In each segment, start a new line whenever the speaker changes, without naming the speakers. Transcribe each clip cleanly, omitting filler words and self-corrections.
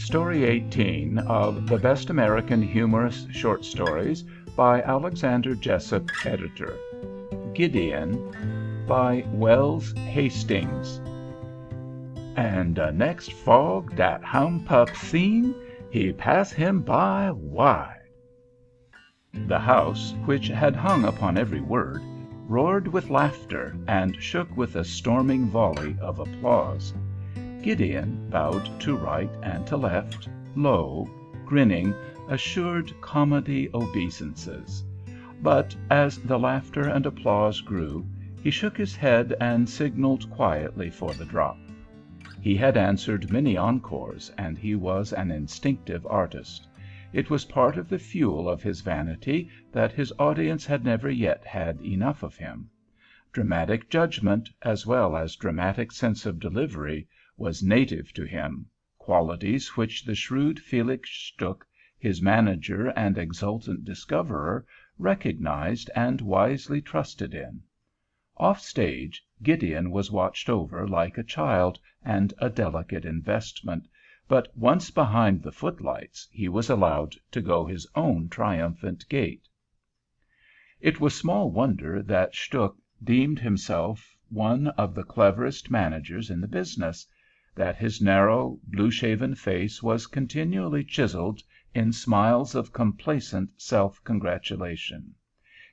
Story 18 of the Best American Humorous Short Stories by Alexander Jessup, editor. Gideon by Wells Hastings. And next fog dat hound pup seen, he pass him by wide. The house, which had hung upon every word, roared with laughter and shook with a storming volley of applause. Gideon bowed to right and to left, low, grinning, assured comedy obeisances. But as the laughter and applause grew, he shook his head and signaled quietly for the drop. He had answered many encores, and he was an instinctive artist. It was part of the fuel of his vanity that his audience had never yet had enough of him. Dramatic judgment, as well as dramatic sense of delivery, was native to him, qualities which the shrewd Felix Stuck, his manager and exultant discoverer, recognized and wisely trusted in. Off stage, Gideon was watched over like a child and a delicate investment, but once behind the footlights he was allowed to go his own triumphant gait. It was small wonder that Stuck deemed himself one of the cleverest managers in the business, that his narrow, blue-shaven face was continually chiseled in smiles of complacent self-congratulation.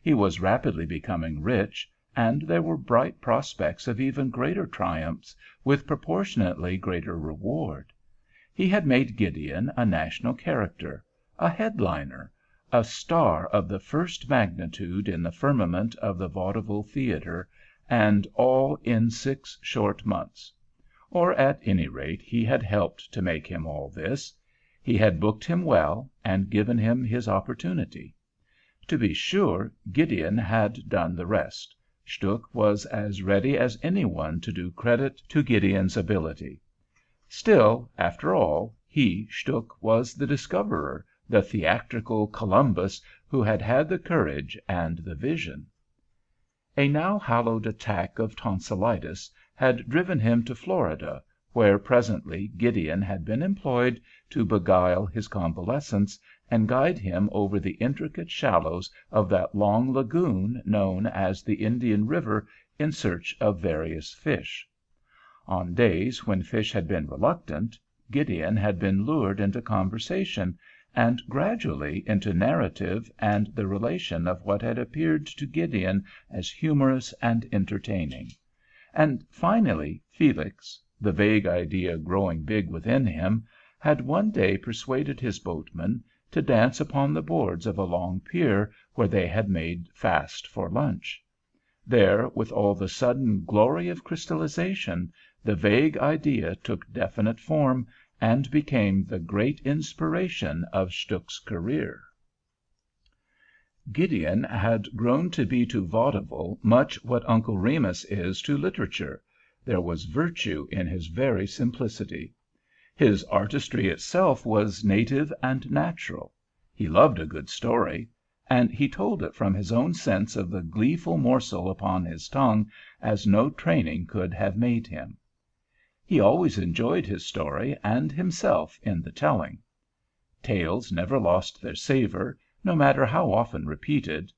He was rapidly becoming rich, and there were bright prospects of even greater triumphs, with proportionately greater reward. He had made Gideon a national character, a headliner, a star of the first magnitude in the firmament of the vaudeville theatre, and all in 6 short months. Or at any rate he had helped to make him all this. He had booked him well, and given him his opportunity. To be sure, Gideon had done the rest. Stuck was as ready as any one to do credit to Gideon's ability. Still, after all, he, Stuck, was the discoverer, the theatrical Columbus who had had the courage and the vision. A now hallowed attack of tonsillitis had driven him to Florida, where presently Gideon had been employed to beguile his convalescence and guide him over the intricate shallows of that long lagoon known as the Indian River in search of various fish. On days when fish had been reluctant, Gideon had been lured into conversation, and gradually into narrative and the relation of what had appeared to Gideon as humorous and entertaining. And finally Felix, the vague idea growing big within him, had one day persuaded his boatman to dance upon the boards of a long pier where they had made fast for lunch. There, with all the sudden glory of crystallization, the vague idea took definite form and became the great inspiration of Stuck's career. Gideon had grown to be to vaudeville much what Uncle Remus is to literature. There was virtue in his very simplicity. His artistry itself was native and natural. He loved a good story, and he told it from his own sense of the gleeful morsel upon his tongue as no training could have made him. He always enjoyed his story and himself in the telling. Tales never lost their savor, no matter how often repeated.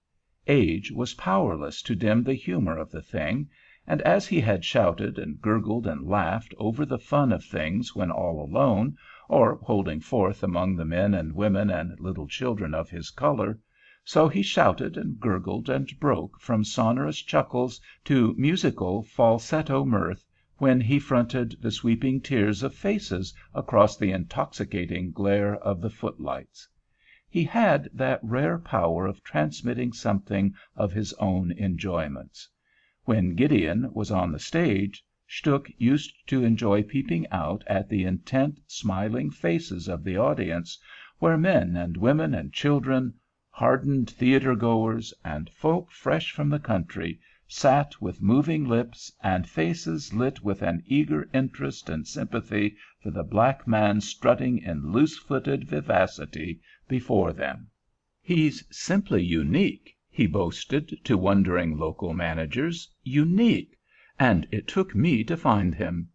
Age was powerless to dim the humor of the thing, and as he had shouted and gurgled and laughed over the fun of things when all alone, or holding forth among the men and women and little children of his color, so he shouted and gurgled and broke from sonorous chuckles to musical falsetto mirth when he fronted the sweeping tiers of faces across the intoxicating glare of the footlights. He had that rare power of transmitting something of his own enjoyments. When Gideon was on the stage, Stuck used to enjoy peeping out at the intent, smiling faces of the audience, where men and women and children, hardened theatre-goers, and folk fresh from the country, sat with moving lips and faces lit with an eager interest and sympathy for the black man strutting in loose-footed vivacity before them. "He's simply unique," he boasted to wondering local managers, "unique, and it took me to find him.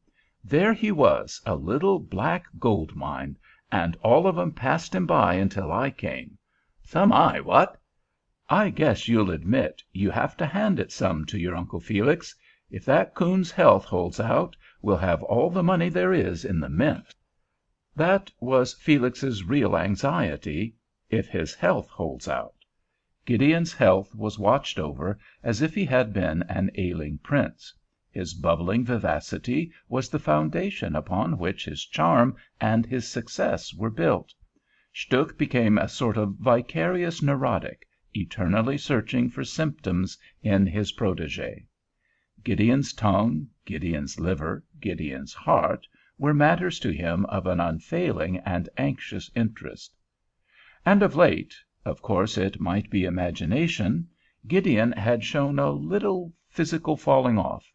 There he was, a little black gold mine, and all of 'em passed him by until I came. Some eye, what? I guess you'll admit you have to hand it some to your Uncle Felix. If that coon's health holds out, we'll have all the money there is in the mint." That was Felix's real anxiety, if his health holds out. Gideon's health was watched over as if he had been an ailing prince. His bubbling vivacity was the foundation upon which his charm and his success were built. Stuck became a sort of vicarious neurotic, eternally searching for symptoms in his protégé. Gideon's tongue, Gideon's liver, Gideon's heart were matters to him of an unfailing and anxious interest. And of late, of course it might be imagination, Gideon had shown a little physical falling off.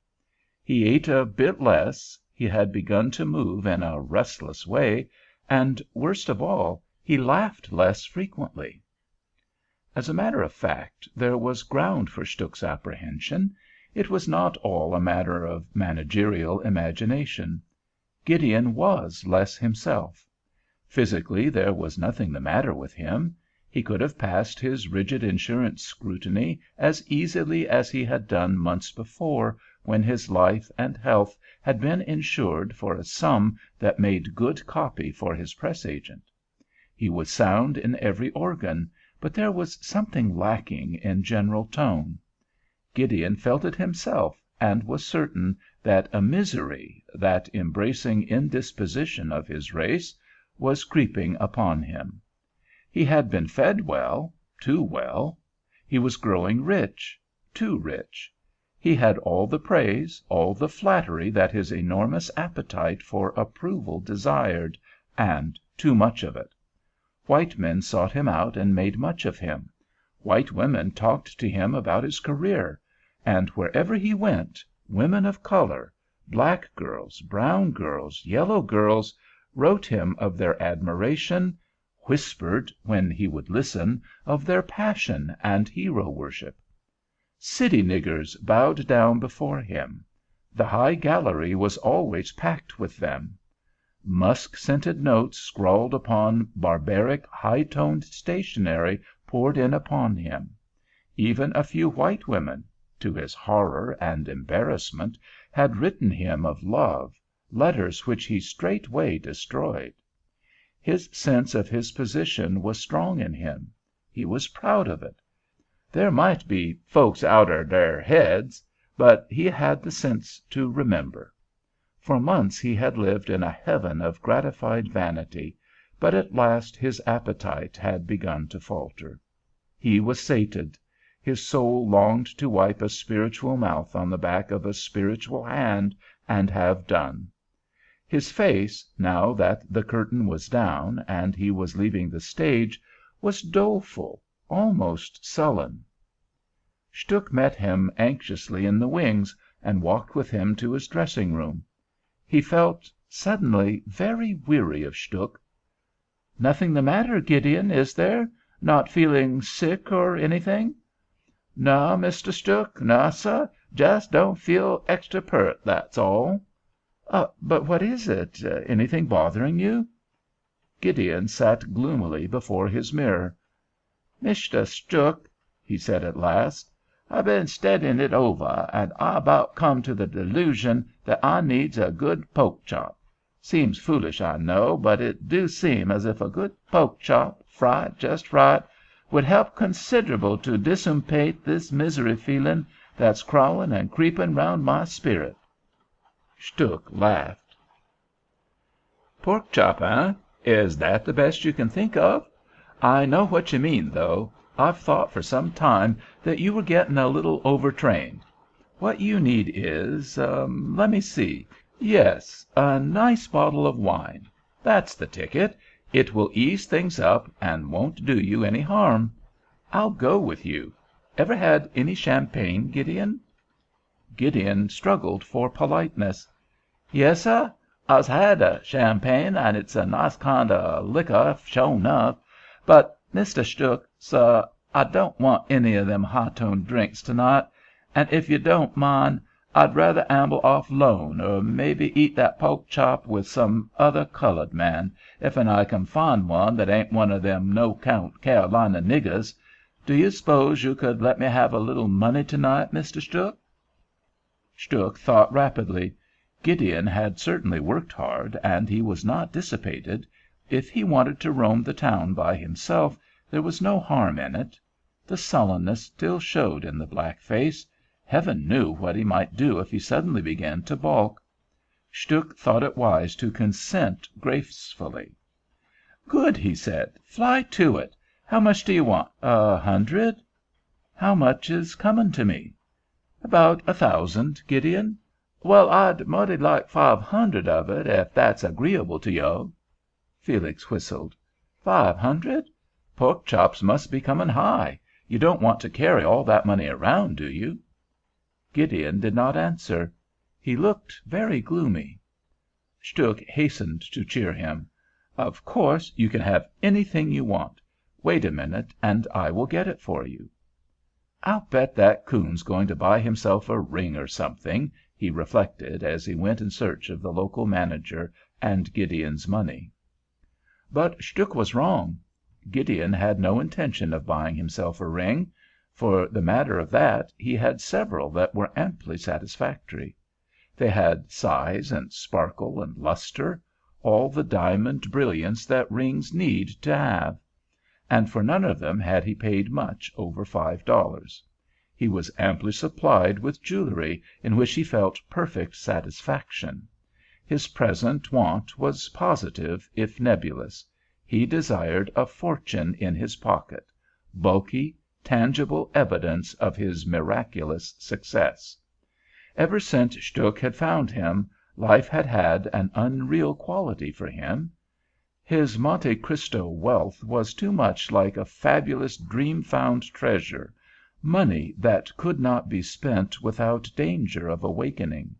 He ate a bit less, he had begun to move in a restless way, and, worst of all, he laughed less frequently. As a matter of fact, there was ground for Stuck's apprehension. It was not all a matter of managerial imagination. Gideon was less himself. Physically there was nothing the matter with him. He could have passed his rigid insurance scrutiny as easily as he had done months before, when his life and health had been insured for a sum that made good copy for his press agent. He was sound in every organ, but there was something lacking in general tone. Gideon felt it himself, and was certain that a misery, that embracing indisposition of his race, was creeping upon him. He had been fed well, too well. He was growing rich, too rich. He had all the praise, all the flattery that his enormous appetite for approval desired, and too much of it. White men sought him out and made much of him. White women talked to him about his career, and wherever he went, women of color, black girls, brown girls, yellow girls, wrote him of their admiration, whispered, when he would listen, of their passion and hero worship. City niggers bowed down before him. The high gallery was always packed with them. Musk-scented notes scrawled upon barbaric, high-toned stationery poured in upon him. Even a few white women, to his horror and embarrassment, had written him of love, letters which he straightway destroyed. His sense of his position was strong in him. He was proud of it. There might be folks outer their heads, but he had the sense to remember. For months he had lived in a heaven of gratified vanity, but at last his appetite had begun to falter. He was sated. His soul longed to wipe a spiritual mouth on the back of a spiritual hand and have done. His face, now that the curtain was down and he was leaving the stage, was doleful, almost sullen. Stuck met him anxiously in the wings, and walked with him to his dressing-room. He felt suddenly very weary of Stuck. "Nothing the matter, Gideon, is there? Not feeling sick or anything?" "No, Mr. Stuck, no, sir. Just don't feel extra pert, that's all." "But what is it? Anything bothering you?" Gideon sat gloomily before his mirror. "Mr. Stuck," he said at last, "I been steadying it over, and I about come to the delusion that I needs a good poke chop. Seems foolish, I know, but it do seem as if a good poke chop, fried just right, would help considerable to disumpate this misery feeling that's crawling and creeping round my spirit." Stuck laughed. "Pork chop, eh? Is that the best you can think of? I know what you mean, though. I've thought for some time that you were getting a little overtrained. What you need is, let me see. Yes, a nice bottle of wine. That's the ticket. It will ease things up and won't do you any harm. I'll go with you. Ever had any champagne, Gideon?" Gideon struggled for politeness. "Yes, sir. I's had a champagne, and it's a nice kind of liquor, sure enough. But, Mr. Stuck, sir, I don't want any of them high-toned drinks to-night, and if you don't mind, I'd rather amble off 'lone, or maybe eat that po'k chop with some other colored man, if'n I can find one that ain't one of them no-count Carolina niggers. Do you s'pose you could let me have a little money to-night, Mr. Stuhk?" Stuhk thought rapidly. Gideon had certainly worked hard, and he was not dissipated. If he wanted to roam the town by himself, there was no harm in it. The sullenness still showed in the black face. Heaven knew what he might do if he suddenly began to balk. Stuhk thought it wise to consent gracefully. "Good," he said. "Fly to it. How much do you want? 100? How much is coming to me?" "About 1,000, Gideon." "Well, I'd moughty like 500 of it, ef that's agreeable to yo'." Felix whistled. "500? Pork chops must be coming high. You don't want to carry all that money around, do you?" Gideon did not answer. He looked very gloomy. Stuhk hastened to cheer him. "Of course you can have anything you want. Wait a minute, and I will get it for you." "I'll bet that coon's going to buy himself a ring or something," he reflected as he went in search of the local manager and Gideon's money. But Stuhk was wrong. Gideon had no intention of buying himself a ring. For the matter of that, he had several that were amply satisfactory. They had size and sparkle and luster, all the diamond brilliance that rings need to have. And for none of them had he paid much over $5. He was amply supplied with jewelry in which he felt perfect satisfaction. His present want was positive, if nebulous. He desired a fortune in his pocket, bulky, tangible evidence of his miraculous success. Ever since Stuhk had found him, life had had an unreal quality for him. His Monte Cristo wealth was too much like a fabulous dream-found treasure, money that could not be spent without danger of awakening.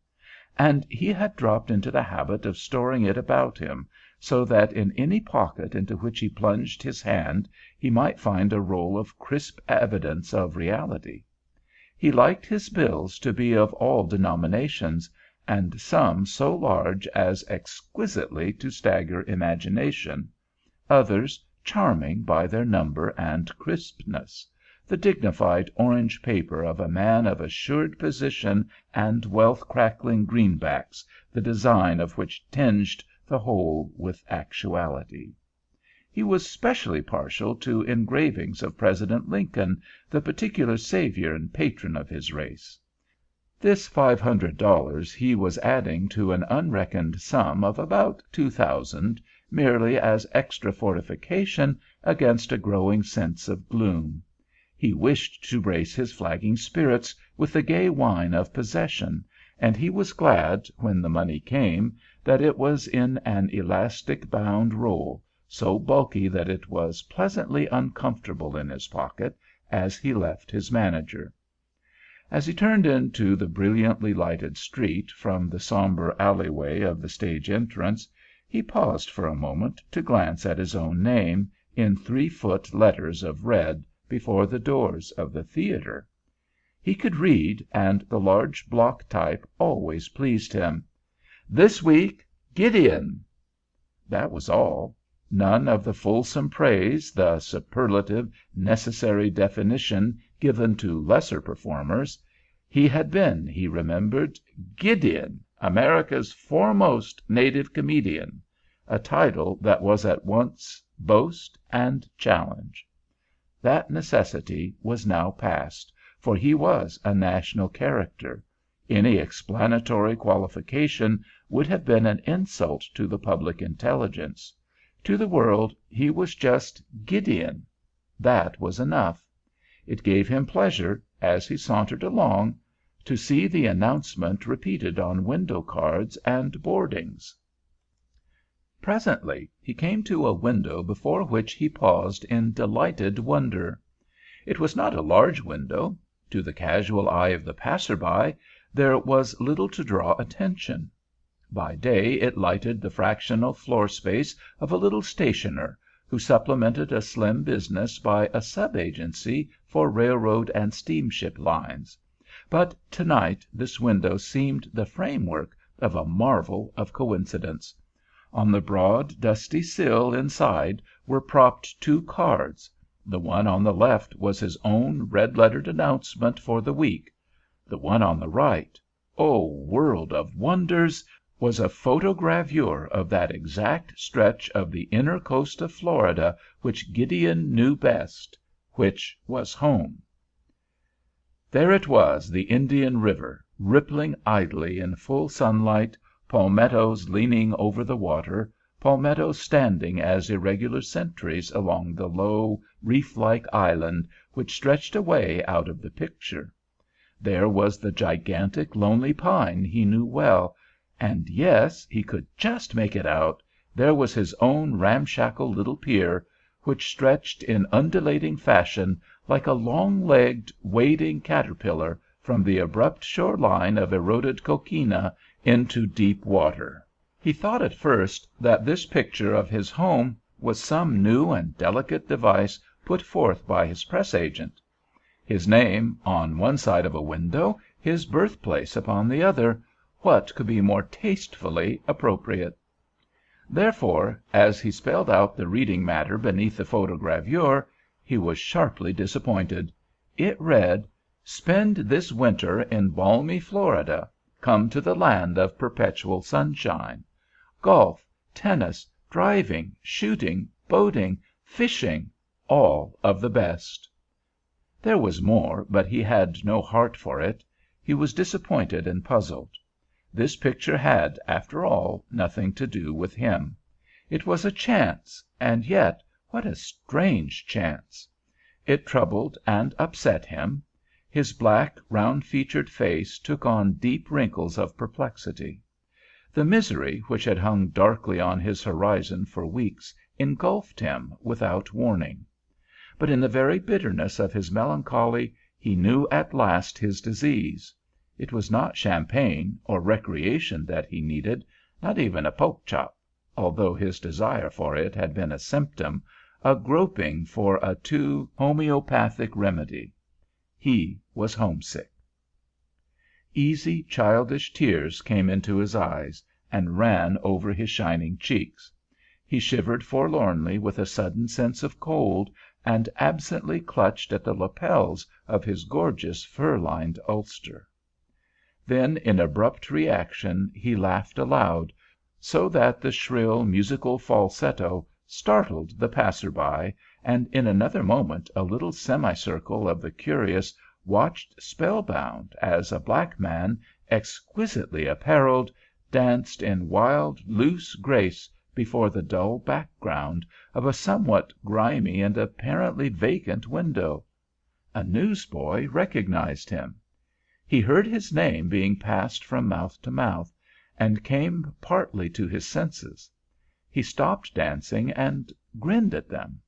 And he had dropped into the habit of storing it about him, so that in any pocket into which he plunged his hand he might find a roll of crisp evidence of reality. He liked his bills to be of all denominations, and some so large as exquisitely to stagger imagination, others charming by their number and crispness, the dignified orange paper of a man of assured position and wealth-crackling greenbacks, the design of which tinged the whole with actuality. He was specially partial to engravings of President Lincoln, the particular savior and patron of his race. This $500 he was adding to an unreckoned sum of about 2,000, merely as extra fortification against a growing sense of gloom. He wished to brace his flagging spirits with the gay wine of possession, and he was glad, when the money came, that it was in an elastic-bound roll, so bulky that it was pleasantly uncomfortable in his pocket as he left his manager. As he turned into the brilliantly lighted street from the sombre alleyway of the stage entrance, he paused for a moment to glance at his own name, in 3-foot letters of red, before the doors of the theater. He could read, and the large block type always pleased him. "This week, Gideon." That was all. None of the fulsome praise, the superlative, necessary definition given to lesser performers. He had been, he remembered, Gideon, America's foremost native comedian, a title that was at once boast and challenge. That necessity was now past, for he was a national character. Any explanatory qualification would have been an insult to the public intelligence. To the world he was just Gideon. That was enough. It gave him pleasure, as he sauntered along, to see the announcement repeated on window cards and boardings. Presently he came to a window before which he paused in delighted wonder. It was not a large window. To the casual eye of the passer-by there was little to draw attention. By day it lighted the fractional floor space of a little stationer, who supplemented a slim business by a sub-agency for railroad and steamship lines. but to-night this window seemed the framework of a marvel of coincidence. On the broad, dusty sill inside were propped two cards. The one on the left was his own red-lettered announcement for the week. The one on the right—oh, world of wonders!—was a photogravure of that exact stretch of the inner coast of Florida which Gideon knew best, which was home. There it was, the Indian River, rippling idly in full sunlight, palmettos leaning over the water, palmettos standing as irregular sentries along the low, reef-like island which stretched away out of the picture. There was the gigantic, lonely pine he knew well, and, yes, he could just make it out, there was his own ramshackle little pier, which stretched in undulating fashion like a long-legged, wading caterpillar from the abrupt shore line of eroded coquina into deep water. He thought at first that this picture of his home was some new and delicate device put forth by his press agent. His name on one side of a window, his birthplace upon the other, what could be more tastefully appropriate? Therefore, as he spelled out the reading matter beneath the photogravure, he was sharply disappointed. It read, "Spend this winter in balmy Florida. Come to the land of perpetual sunshine. Golf, tennis, driving, shooting, boating, fishing, all of the best." There was more, but he had no heart for it. He was disappointed and puzzled. This picture had, after all, nothing to do with him. It was a chance, and yet what a strange chance! It troubled and upset him. His black, round-featured face took on deep wrinkles of perplexity. The misery which had hung darkly on his horizon for weeks engulfed him without warning. But in the very bitterness of his melancholy he knew at last his disease. It was not champagne or recreation that he needed, not even a pork chop, although his desire for it had been a symptom, a groping for a too homeopathic remedy. He was homesick. Easy, childish tears came into his eyes and ran over his shining cheeks. He shivered forlornly with a sudden sense of cold, and absently clutched at the lapels of his gorgeous fur-lined ulster. Then, in abrupt reaction, he laughed aloud, so that the shrill, musical falsetto startled the passer-by, and in another moment a little semicircle of the curious watched spellbound as a black man, exquisitely apparelled, danced in wild, loose grace before the dull background of a somewhat grimy and apparently vacant window. A newsboy recognized him. He heard his name being passed from mouth to mouth, and came partly to his senses. He stopped dancing and grinned at them.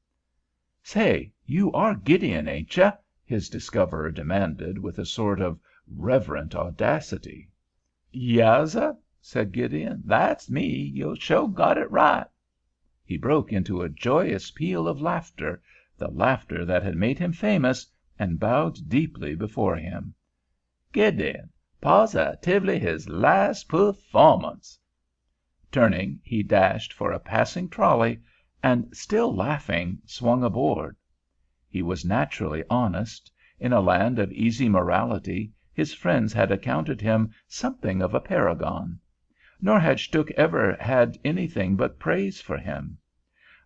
"Say, you are Gideon, ain't you?" his discoverer demanded, with a sort of reverent audacity. "Yassuh," said Gideon, "that's me. You sure got it right." He broke into a joyous peal of laughter, the laughter that had made him famous, and bowed deeply before him. "Gideon, positively his last performance." Turning, he dashed for a passing trolley, and, still laughing, swung aboard. He was naturally honest. In a land of easy morality his friends had accounted him something of a paragon. Nor had Stuhk ever had anything but praise for him.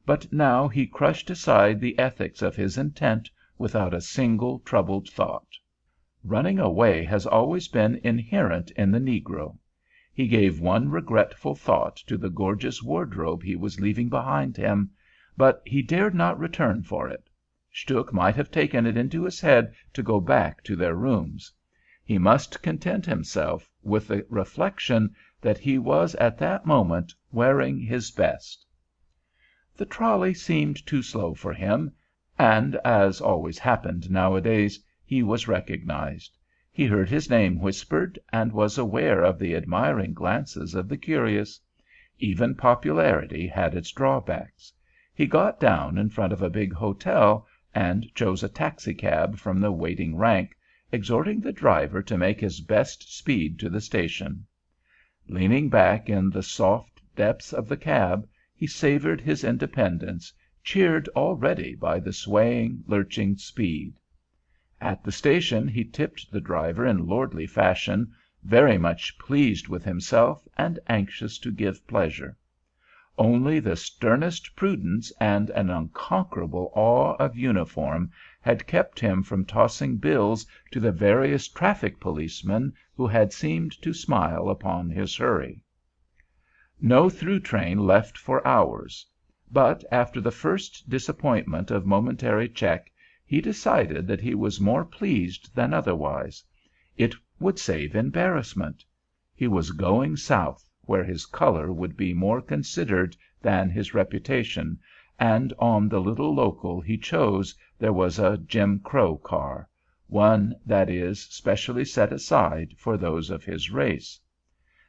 But now he crushed aside the ethics of his intent without a single troubled thought. Running away has always been inherent in the negro. He gave one regretful thought to the gorgeous wardrobe he was leaving behind him, but he dared not return for it. Stuhk might have taken it into his head to go back to their rooms. He must content himself with the reflection that he was at that moment wearing his best. The trolley seemed too slow for him, and, as always happened nowadays, he was recognized. He heard his name whispered, and was aware of the admiring glances of the curious. Even popularity had its drawbacks. He got down in front of a big hotel, and chose a taxicab from the waiting rank, exhorting the driver to make his best speed to the station. Leaning back in the soft depths of the cab, he savored his independence, cheered already by the swaying, lurching speed. At the station he tipped the driver in lordly fashion, very much pleased with himself and anxious to give pleasure. Only the sternest prudence and an unconquerable awe of uniform had kept him from tossing bills to the various traffic policemen who had seemed to smile upon his hurry. No through train left for hours, but after the first disappointment of momentary check he decided that he was more pleased than otherwise. It would save embarrassment. He was going south, where his color would be more considered than his reputation, and on the little local he chose there was a Jim Crow car, one, that is, specially set aside for those of his race.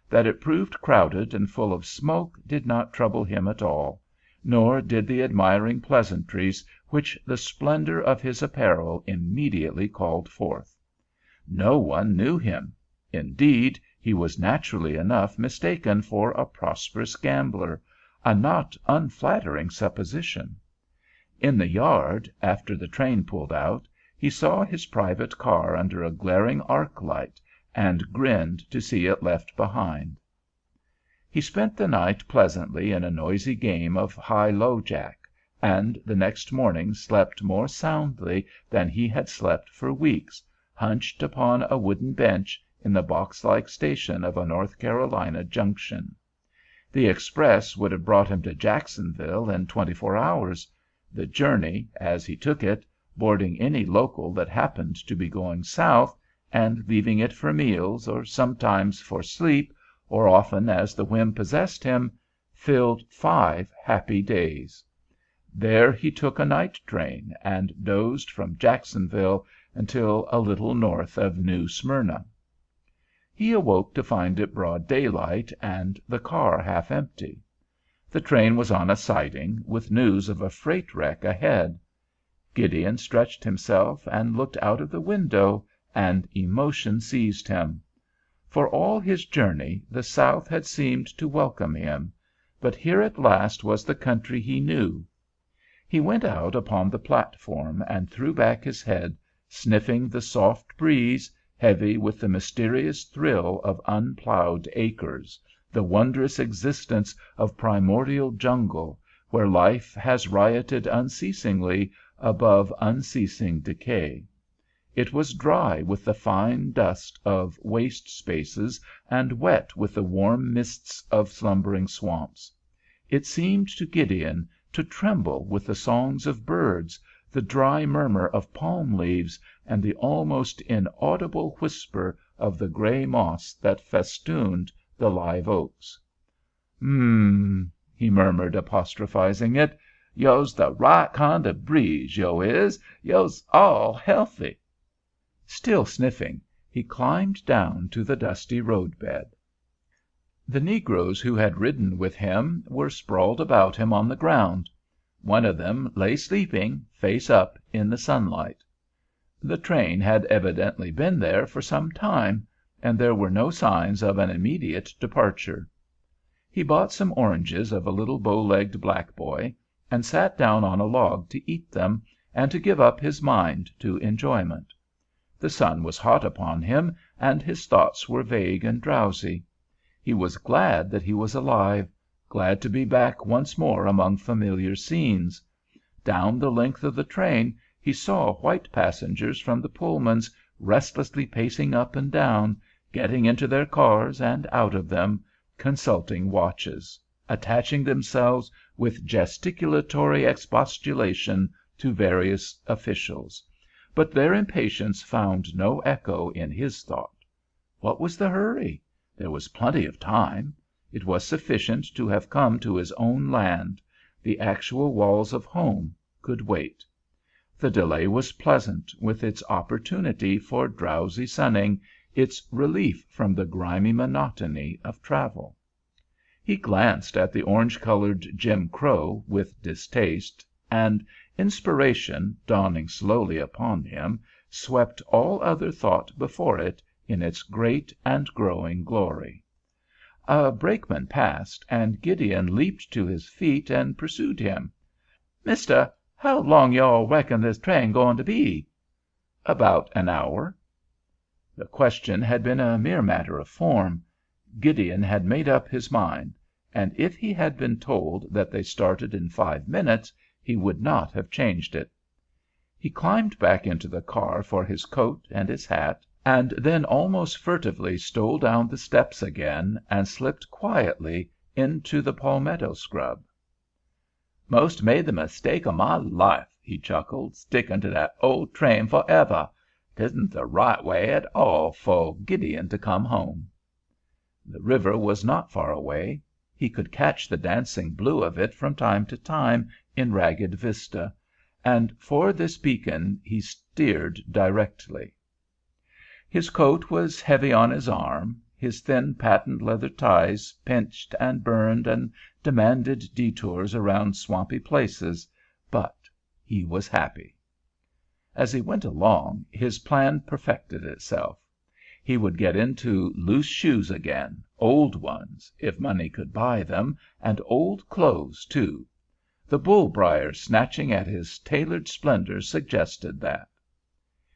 That it proved crowded and full of smoke did not trouble him at all, nor did the admiring pleasantries which the splendor of his apparel immediately called forth. No one knew him. Indeed, he was naturally enough mistaken for a prosperous gambler, a not unflattering supposition. In the yard, after the train pulled out, he saw his private car under a glaring arc light, and grinned to see it left behind. He spent the night pleasantly in a noisy game of high-low jack, and the next morning slept more soundly than he had slept for weeks, hunched upon a wooden bench in the box-like station of a North Carolina junction. The express would have brought him to Jacksonville in 24 hours. The journey, as he took it, boarding any local that happened to be going south, and leaving it for meals, or sometimes for sleep, or often as the whim possessed him, filled 5 happy days. There he took a night train, and dozed from Jacksonville until a little north of New Smyrna. He awoke to find it broad daylight and the car half empty. The train was on a siding, with news of a freight wreck ahead. Gideon stretched himself and looked out of the window, and emotion seized him. For all his journey the South had seemed to welcome him, but here at last was the country he knew. He went out upon the platform and threw back his head, sniffing the soft breeze, heavy with the mysterious thrill of unplowed acres, the wondrous existence of primordial jungle, where life has rioted unceasingly above unceasing decay. It was dry with the fine dust of waste spaces and wet with the warm mists of slumbering swamps. It seemed to Gideon to tremble with the songs of birds, the dry murmur of palm leaves, and the almost inaudible whisper of the gray moss that festooned the live oaks. He murmured, apostrophizing it. Yo's the right kind of breeze, yo is. Yo's all healthy. Still sniffing, he climbed down to the dusty roadbed. The negroes who had ridden with him were sprawled about him on the ground. One of them lay sleeping, face up, in the sunlight. The train had evidently been there for some time, and there were no signs of an immediate departure. He bought some oranges of a little bow-legged black boy, and sat down on a log to eat them, and to give up his mind to enjoyment. The sun was hot upon him, and his thoughts were vague and drowsy. He was glad that he was alive, glad to be back once more among familiar scenes. Down the length of the train he saw white passengers from the Pullmans restlessly pacing up and down, getting into their cars and out of them, consulting watches, attaching themselves with gesticulatory expostulation to various officials. But their impatience found no echo in his thought. What was the hurry? There was plenty of time. It was sufficient to have come to his own land. The actual walls of home could wait. The delay was pleasant, with its opportunity for drowsy sunning, its relief from the grimy monotony of travel. He glanced at the orange-colored Jim Crow with distaste, and inspiration, dawning slowly upon him, swept all other thought before it in its great and growing glory. A brakeman passed, and Gideon leaped to his feet and pursued him. "Mister, how long you all reckon this train goin' to be?" "About an hour." The question had been a mere matter of form. Gideon had made up his mind, and if he had been told that they started in 5 minutes he would not have changed it. He climbed back into the car for his coat and his hat, and then almost furtively stole down the steps again and slipped quietly into the palmetto scrub. "Most made the mistake of my life," he chuckled, "sticking to that old train forever. 'Tisn't the right way at all for Gideon to come home." The river was not far away. He could catch the dancing blue of it from time to time in ragged vista, and for this beacon he steered directly. His coat was heavy on his arm, his thin patent leather ties pinched and burned and demanded detours around swampy places, but he was happy. As he went along, his plan perfected itself. He would get into loose shoes again, old ones, if money could buy them, and old clothes, too. The bull-briar snatching at his tailored splendors suggested that.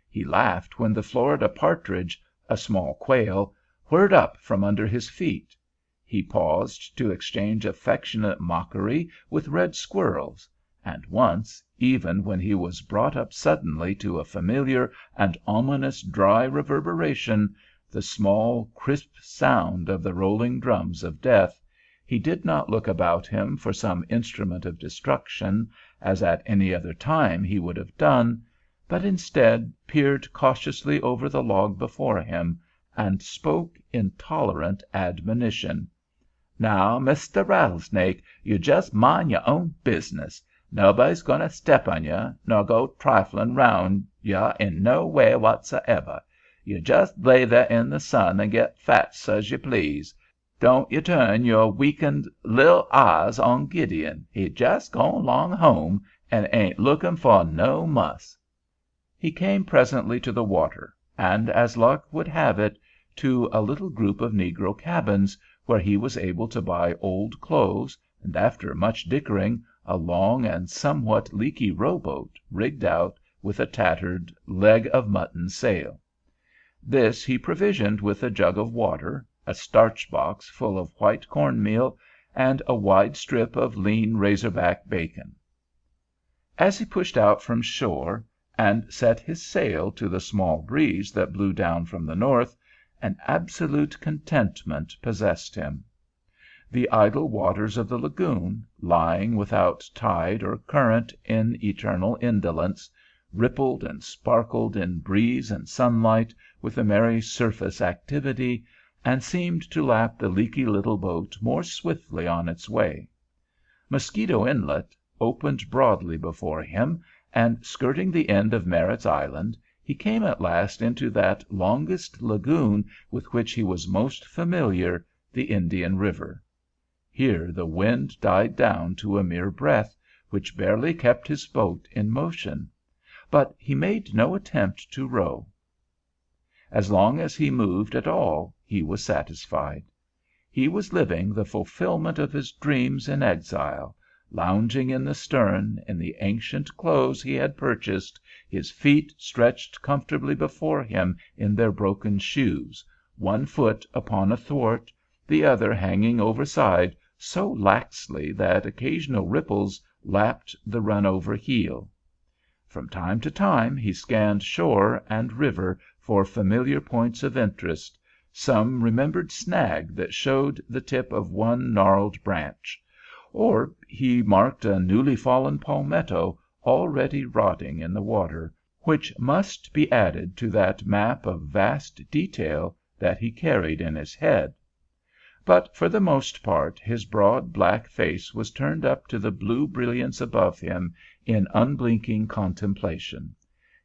He laughed when the Florida partridge, a small quail, whirred up from under his feet. He paused to exchange affectionate mockery with red squirrels, and once, even when he was brought up suddenly to a familiar and ominous dry reverberation, the small, crisp sound of the rolling drums of death, he did not look about him for some instrument of destruction, as at any other time he would have done, but instead peered cautiously over the log before him, and spoke in tolerant admonition. "Now, Mr. Rattlesnake, you just mind your own business. Nobody's goin' to step on you, nor go triflin' round you in no way whatsoever. You just lay there in the sun and get fat 's you please. Don't you turn your weakened lil' eyes on Gideon. He just gone 'long home, and ain't lookin' for no muss." He came presently to the water, and, as luck would have it, to a little group of negro cabins, where he was able to buy old clothes, and, after much dickering, a long and somewhat leaky rowboat rigged out with a tattered leg of mutton sail. This he provisioned with a jug of water, a starch box full of white corn meal, and a wide strip of lean razor-back bacon. As he pushed out from shore and set his sail to the small breeze that blew down from the north, an absolute contentment possessed him. The idle waters of the lagoon, lying without tide or current in eternal indolence, rippled and sparkled in breeze and sunlight with a merry surface activity, and seemed to lap the leaky little boat more swiftly on its way. Mosquito Inlet opened broadly before him, and, skirting the end of Merritt's Island, he came at last into that longest lagoon with which he was most familiar, the Indian River. Here the wind died down to a mere breath, which barely kept his boat in motion. But he made no attempt to row. As long as he moved at all, he was satisfied. He was living the fulfillment of his dreams in exile, lounging in the stern in the ancient clothes he had purchased, his feet stretched comfortably before him in their broken shoes, one foot upon a thwart, the other hanging overside so laxly that occasional ripples lapped the run-over heel. From time to time he scanned shore and river for familiar points of interest, some remembered snag that showed the tip of one gnarled branch, or he marked a newly fallen palmetto already rotting in the water, which must be added to that map of vast detail that he carried in his head. But for the most part his broad black face was turned up to the blue brilliance above him in unblinking contemplation.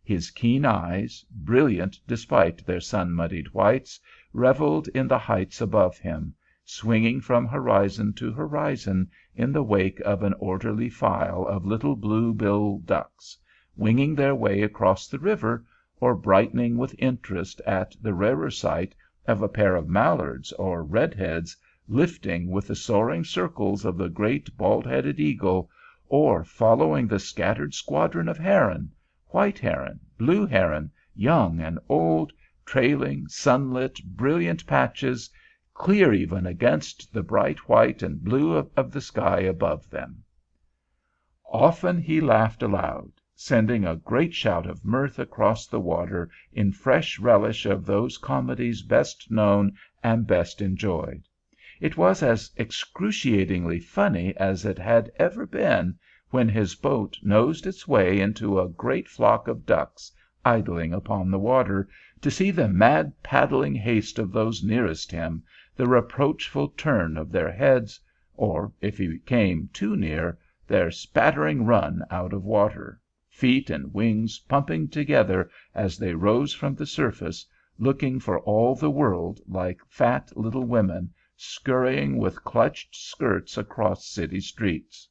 His keen eyes, brilliant despite their sun-muddied whites, reveled in the heights above him, swinging from horizon to horizon in the wake of an orderly file of little blue-bill ducks, winging their way across the river, or brightening with interest at the rarer sight of a pair of mallards or redheads lifting with the soaring circles of the great bald-headed eagle, or following the scattered squadron of heron, white heron, blue heron, young and old, trailing, sunlit, brilliant patches, clear even against the bright white and blue of the sky above them. Often he laughed aloud, sending a great shout of mirth across the water in fresh relish of those comedies best known and best enjoyed. It was as excruciatingly funny as it had ever been when his boat nosed its way into a great flock of ducks idling upon the water, to see the mad paddling haste of those nearest him, the reproachful turn of their heads, or, if he came too near, their spattering run out of water, feet and wings pumping together as they rose from the surface, looking for all the world like fat little women scurrying with clutched skirts across city streets.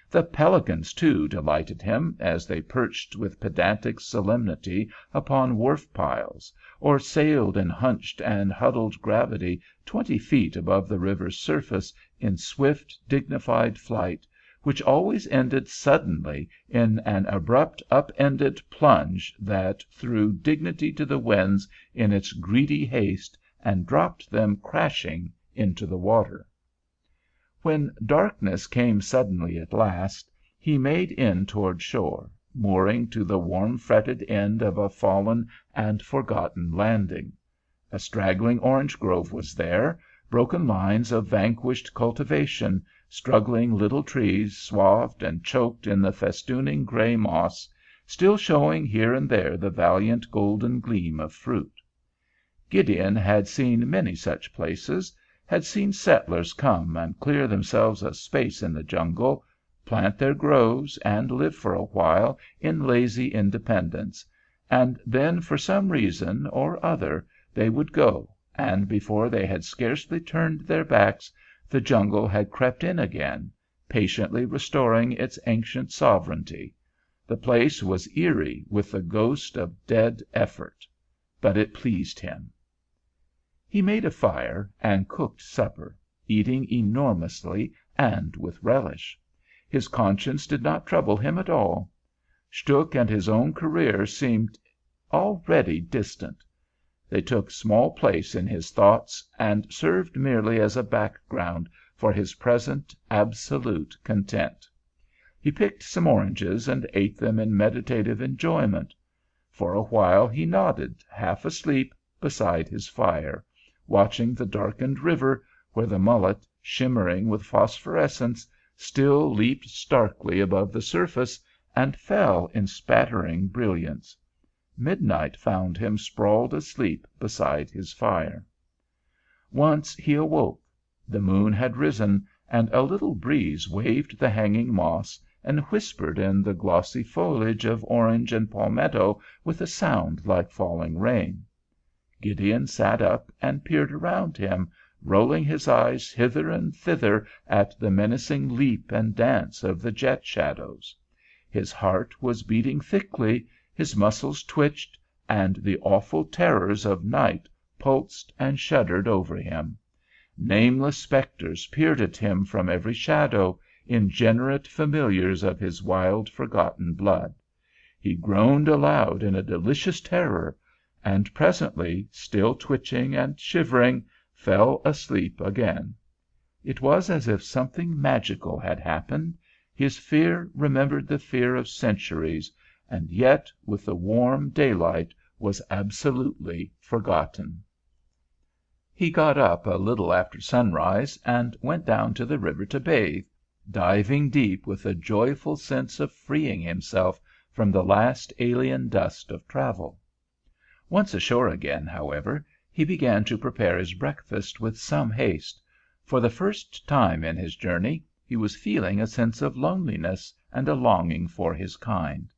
The pelicans, too, delighted him, as they perched with pedantic solemnity upon wharf piles, or sailed in hunched and huddled gravity 20 feet above the river's surface in swift, dignified flight, which always ended suddenly in an abrupt up-ended plunge that threw dignity to the winds in its greedy haste and dropped them crashing into the water. When darkness came suddenly at last, he made in toward shore, mooring to the warm-fretted end of a fallen and forgotten landing. A straggling orange grove was there, broken lines of vanquished cultivation, struggling little trees swathed and choked in the festooning gray moss, still showing here and there the valiant golden gleam of fruit. Gideon had seen many such places, had seen settlers come and clear themselves a space in the jungle, plant their groves, and live for a while in lazy independence, and then for some reason or other they would go, and before they had scarcely turned their backs, the jungle had crept in again, patiently restoring its ancient sovereignty. The place was eerie with the ghost of dead effort, but it pleased him. He made a fire and cooked supper, eating enormously and with relish. His conscience did not trouble him at all. Stuhk and his own career seemed already distant. They took small place in his thoughts and served merely as a background for his present absolute content. He picked some oranges and ate them in meditative enjoyment. For a while he nodded, half asleep, beside his fire, watching the darkened river, where the mullet, shimmering with phosphorescence, still leaped starkly above the surface and fell in spattering brilliance. Midnight found him sprawled asleep beside his fire. Once he awoke. The moon had risen, and a little breeze waved the hanging moss and whispered in the glossy foliage of orange and palmetto with a sound like falling rain. Gideon sat up and peered around him, rolling his eyes hither and thither at the menacing leap and dance of the jet shadows. His heart was beating thickly, his muscles twitched, and the awful terrors of night pulsed and shuddered over him. Nameless spectres peered at him from every shadow, ingenerate familiars of his wild, forgotten blood. He groaned aloud in a delicious terror, and presently, still twitching and shivering, fell asleep again. It was as if something magical had happened. His fear remembered the fear of centuries, and yet, with the warm daylight, was absolutely forgotten. He got up a little after sunrise and went down to the river to bathe, diving deep with a joyful sense of freeing himself from the last alien dust of travel. Once ashore again, however, he began to prepare his breakfast with some haste. For the first time in his journey he was feeling a sense of loneliness and a longing for his kind.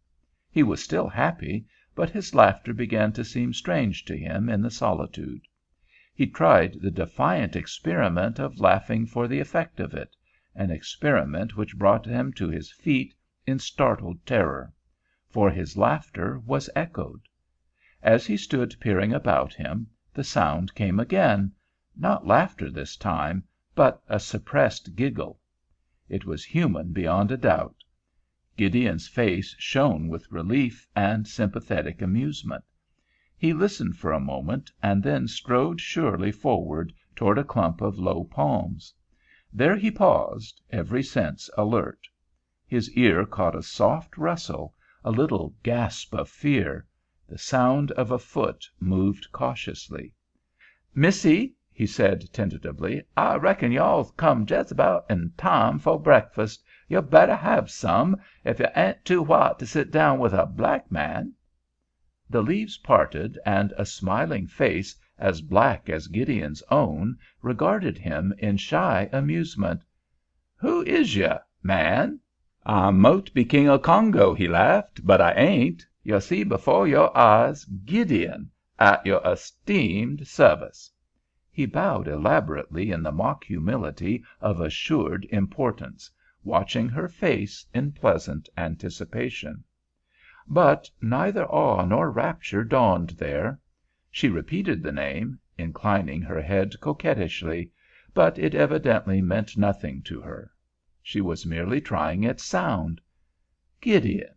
He was still happy, but his laughter began to seem strange to him in the solitude. He tried the defiant experiment of laughing for the effect of it, an experiment which brought him to his feet in startled terror, for his laughter was echoed. As he stood peering about him, the sound came again, not laughter this time, but a suppressed giggle. It was human beyond a doubt. Gideon's face shone with relief and sympathetic amusement. He listened for a moment, and then strode surely forward toward a clump of low palms. There he paused, every sense alert. His ear caught a soft rustle, a little gasp of fear. The sound of a foot moved cautiously. "Missy," he said tentatively, "I reckon you all's come jes' about in time fo' breakfast. You better have some, if you ain't too white to sit down with a black man." The leaves parted, and a smiling face as black as Gideon's own regarded him in shy amusement. "Who is you, man?" "I mout be King of Congo," he laughed, "but I ain't. You see before your eyes Gideon, at your esteemed service." He bowed elaborately in the mock humility of assured importance, watching her face in pleasant anticipation. But neither awe nor rapture dawned there. She repeated the name, inclining her head coquettishly, but it evidently meant nothing to her. She was merely trying its sound. "Gideon,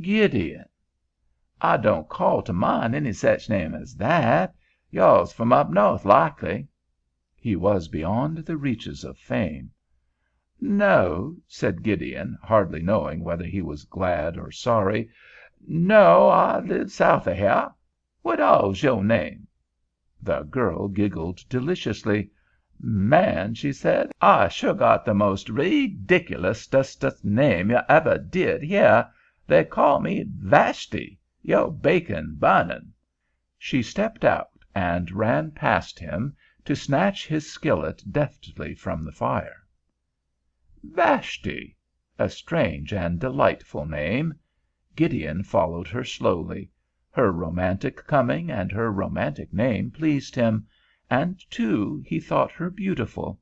Gideon. I don't call to mind any sech name as that. Yo''s from up north, likely." He was beyond the reaches of fame. "No," said Gideon, hardly knowing whether he was glad or sorry. "No, I live south of here. What all's yo' name?" The girl giggled deliciously. "Man," she said, "I sure got the most reediculousest name you ever did hear. They call me Vashti. Yo' bacon burnin'." She stepped out and ran past him to snatch his skillet deftly from the fire. Vashti! A strange and delightful name. Gideon followed her slowly. Her romantic coming and her romantic name pleased him, and, too, he thought her beautiful.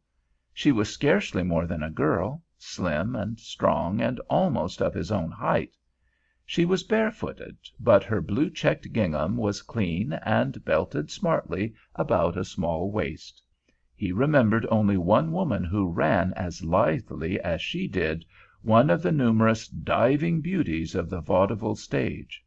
She was scarcely more than a girl, slim and strong and almost of his own height. She was barefooted, but her blue-checked gingham was clean and belted smartly about a small waist. He remembered only one woman who ran as lithely as she did, one of the numerous diving beauties of the vaudeville stage.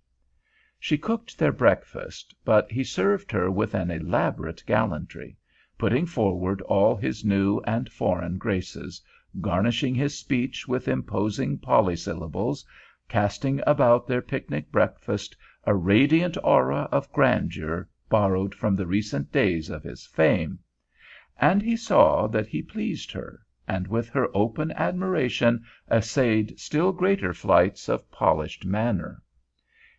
She cooked their breakfast, but he served her with an elaborate gallantry, putting forward all his new and foreign graces, garnishing his speech with imposing polysyllables, casting about their picnic breakfast a radiant aura of grandeur borrowed from the recent days of his fame. And he saw that he pleased her, and with her open admiration essayed still greater flights of polished manner.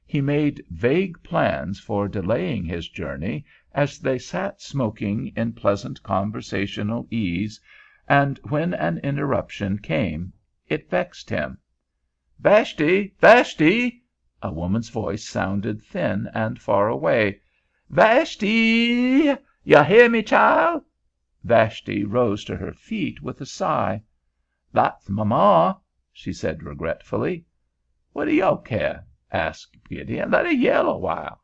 He made vague plans for delaying his journey as they sat smoking in pleasant conversational ease, and when an interruption came, it vexed him. "Vashti! Vashti!" A woman's voice sounded thin and far away. "Vashti! You hear me, child?" Vashti rose to her feet with a sigh. "That's mamma," she said regretfully. "What do yo' care?" asked Gideon. "Let her yell a while."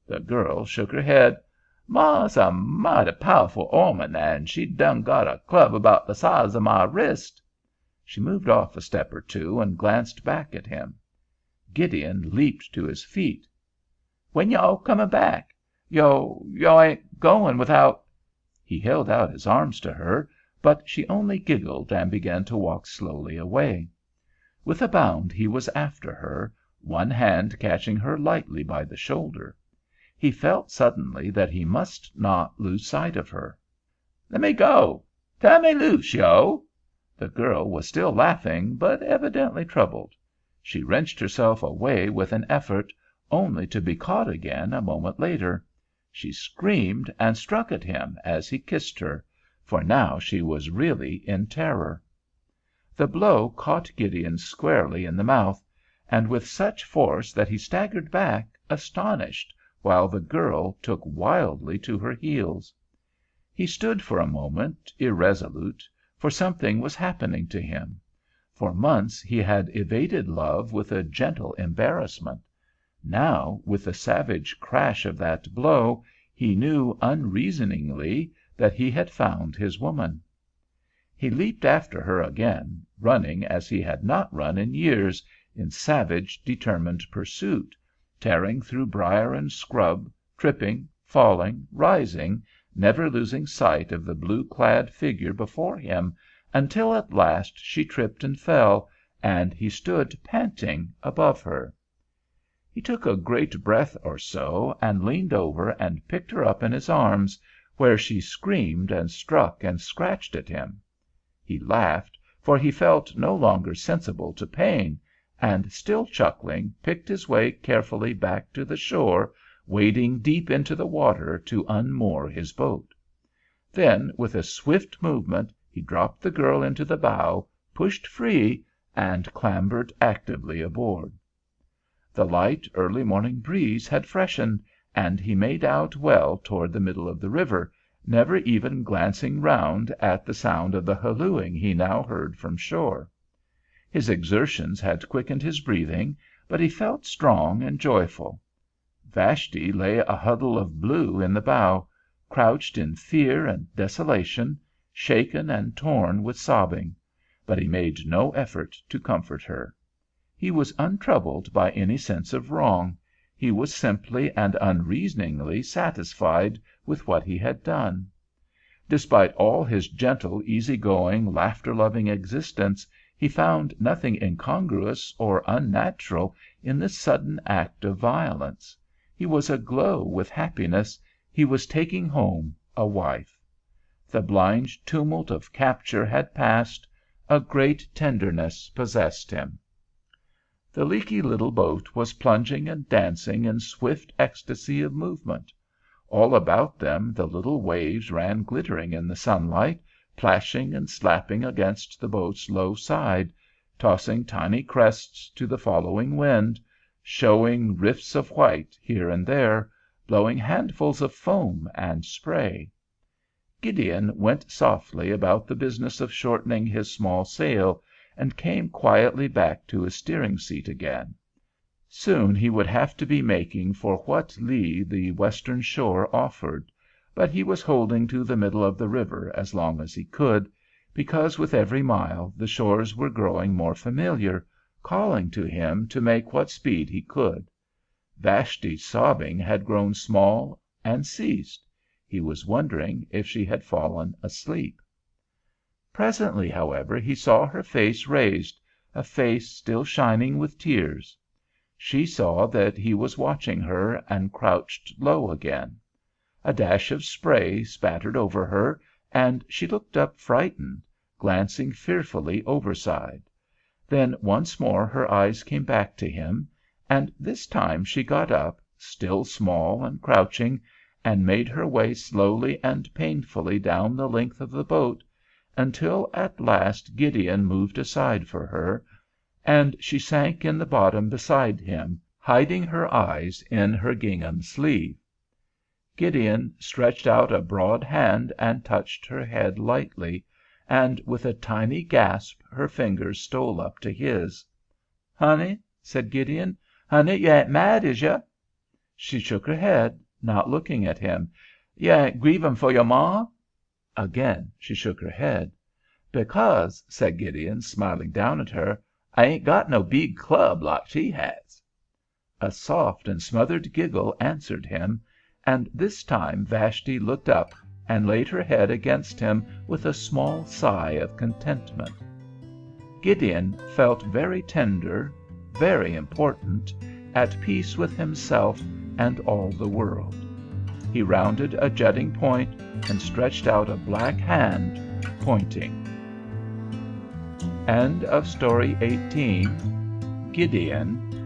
The girl shook her head. "Ma's a mighty powerful 'oman, and she done got a club about the size of my wrist." She moved off a step or two and glanced back at him. Gideon leaped to his feet. "When yo' comin' back? Yo' ain't goin' without—" He held out his arms to her, but she only giggled and began to walk slowly away. With a bound he was after her, one hand catching her lightly by the shoulder. He felt suddenly that he must not lose sight of her. "Let me go! Turn me loose, yo!" The girl was still laughing, but evidently troubled. She wrenched herself away with an effort, only to be caught again a moment later. She screamed and struck at him as he kissed her, for now she was really in terror. The blow caught Gideon squarely in the mouth, and with such force that he staggered back, astonished, while the girl took wildly to her heels. He stood for a moment, irresolute, for something was happening to him. For months he had evaded love with a gentle embarrassment. Now, with the savage crash of that blow, he knew unreasoningly that he had found his woman. He leaped after her again, running as he had not run in years, in savage, determined pursuit, tearing through briar and scrub, tripping, falling, rising, never losing sight of the blue-clad figure before him, until at last she tripped and fell, and he stood panting above her. He took a great breath or so, and leaned over and picked her up in his arms, where she screamed and struck and scratched at him. He laughed, for he felt no longer sensible to pain, and, still chuckling, picked his way carefully back to the shore, wading deep into the water to unmoor his boat. Then, with a swift movement, he dropped the girl into the bow, pushed free, and clambered actively aboard. The light early morning breeze had freshened, and he made out well toward the middle of the river, never even glancing round at the sound of the hallooing he now heard from shore. His exertions had quickened his breathing, but he felt strong and joyful. Vashti lay a huddle of blue in the bow, crouched in fear and desolation, shaken and torn with sobbing, but he made no effort to comfort her. He was untroubled by any sense of wrong. He was simply and unreasoningly satisfied with what he had done. Despite all his gentle, easy-going, laughter-loving existence, he found nothing incongruous or unnatural in this sudden act of violence. He was aglow with happiness. He was taking home a wife. The blind tumult of capture had passed. A great tenderness possessed him. The leaky little boat was plunging and dancing in swift ecstasy of movement. All about them the little waves ran glittering in the sunlight, plashing and slapping against the boat's low side, tossing tiny crests to the following wind, showing rifts of white here and there, blowing handfuls of foam and spray. Gideon went softly about the business of shortening his small sail, and came quietly back to his steering seat again. Soon he would have to be making for what lee the western shore offered, but he was holding to the middle of the river as long as he could, because with every mile the shores were growing more familiar, calling to him to make what speed he could. Vashti's sobbing had grown small and ceased. He was wondering if she had fallen asleep. Presently, however, he saw her face raised, a face still shining with tears. She saw that he was watching her, and crouched low again. A dash of spray spattered over her, and she looked up frightened, glancing fearfully overside. Then once more her eyes came back to him, and this time she got up, still small and crouching, and made her way slowly and painfully down the length of the boat, until at last Gideon moved aside for her, and she sank in the bottom beside him, hiding her eyes in her gingham sleeve. Gideon stretched out a broad hand and touched her head lightly, and with a tiny gasp her fingers stole up to his. "Honey," said Gideon, "honey, you ain't mad, is you?" She shook her head, not looking at him. "You ain't grievin' for your ma?" Again she shook her head. "Because," said Gideon, smiling down at her, "I ain't got no big club like she has." A soft and smothered giggle answered him, and this time Vashti looked up and laid her head against him with a small sigh of contentment. Gideon felt very tender, very important, at peace with himself and all the world. He rounded a jutting point and stretched out a black hand, pointing. End of Story 18. Gideon,